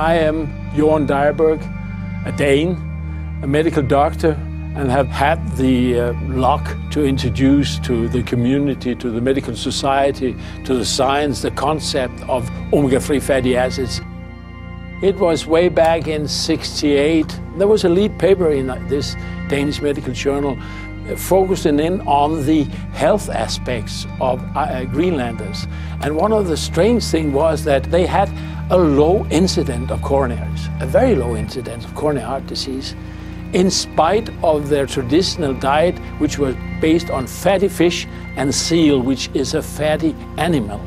I am Johan Dyerberg, a Dane, a medical doctor, and have had the luck to introduce to the community, to the medical society, to the science, the concept of omega-3 fatty acids. It was way back in '68. There was a lead paper in this Danish medical journal focusing in on the health aspects of Greenlanders. And one of the strange things was that they had a low incidence of coronaries, a very low incidence of coronary heart disease, in spite of their traditional diet, which was based on fatty fish and seal, which is a fatty animal.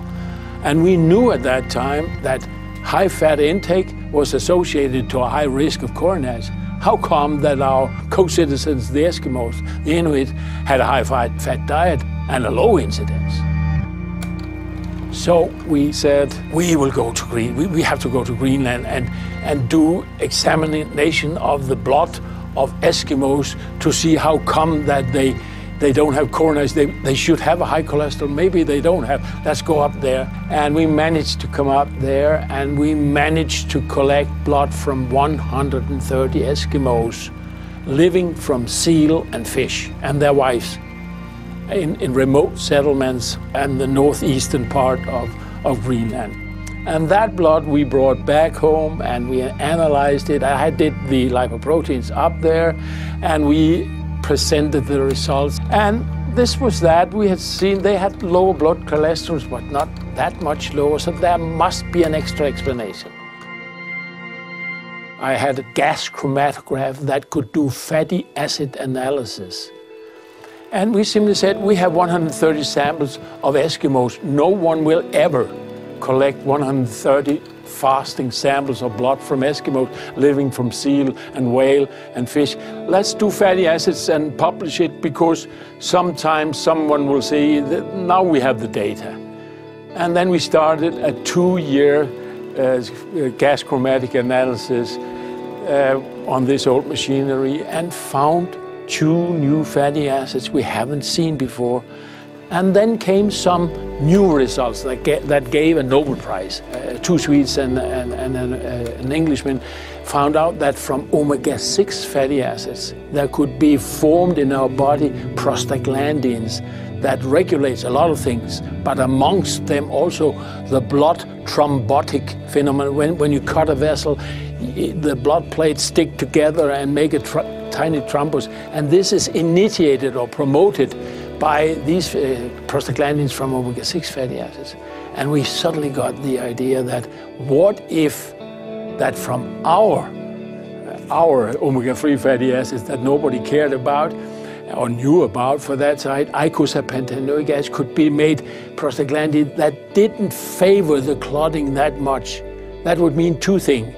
And we knew at that time that high fat intake was associated to a high risk of coronaries. How come that our co-citizens, the Eskimos, the Inuit, had a high fat diet and a low incidence? So we said, we will go to we have to go to Greenland and do examination of the blood of Eskimos to see how come that they don't have coronaries. They should have a high cholesterol. Maybe they don't have. Let's go up there. And we managed to come up there, and we managed to collect blood from 130 Eskimos living from seal and fish and their wives in remote settlements and the northeastern part of Greenland. And that blood we brought back home and we analyzed it. I did the lipoproteins up there and we presented the results. And this was that. We had seen they had lower blood cholesterol, but not that much lower, so there must be an extra explanation. I had a gas chromatograph that could do fatty acid analysis. And we simply said, we have 130 samples of Eskimos. No one will ever collect 130 fasting samples of blood from Eskimos living from seal and whale and fish. Let's do fatty acids and publish it, because sometimes someone will say that now we have the data. And then we started a 2-year gas chromatic analysis on this old machinery and found 2 new fatty acids we haven't seen before. And then came some new results that gave a Nobel Prize. 2 Swedes and an Englishman found out that from omega-6 fatty acids there could be formed in our body prostaglandins that regulates a lot of things, but amongst them also the blood thrombotic phenomenon. When you cut a vessel, the blood plates stick together and make a tiny thrombus, and this is initiated or promoted by these prostaglandins from omega-6 fatty acids. And we suddenly got the idea that what if that from our omega-3 fatty acids that nobody cared about or knew about for that side, icosapentaenoic acid, could be made prostaglandin that didn't favor the clotting that much. That would mean 2 things.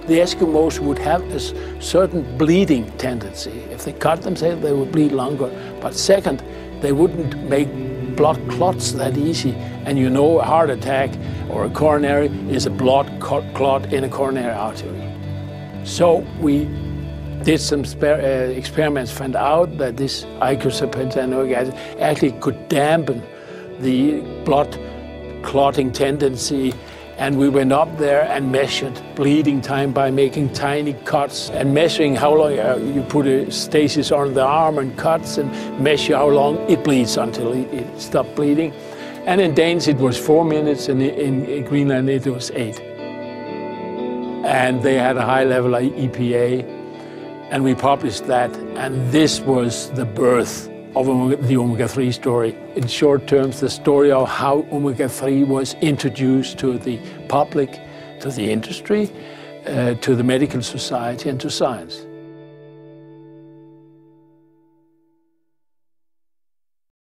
The Eskimos would have a certain bleeding tendency. If they cut themselves, they would bleed longer. But second, they wouldn't make blood clots that easy. And you know, a heart attack or a coronary is a blood clot in a coronary artery. So we did some experiments, found out that this icosapentaenoic acid actually could dampen the blood clotting tendency. And we went up there and measured bleeding time by making tiny cuts and measuring how long you put a stasis on the arm and cuts and measure how long it bleeds until it stopped bleeding. And in Danes it was 4 minutes, and in Greenland it was 8. And they had a high level of EPA, and we published that, and this was the birth of the omega-3 story. In short terms, the story of how omega-3 was introduced to the public, to the industry, to the medical society, and to science.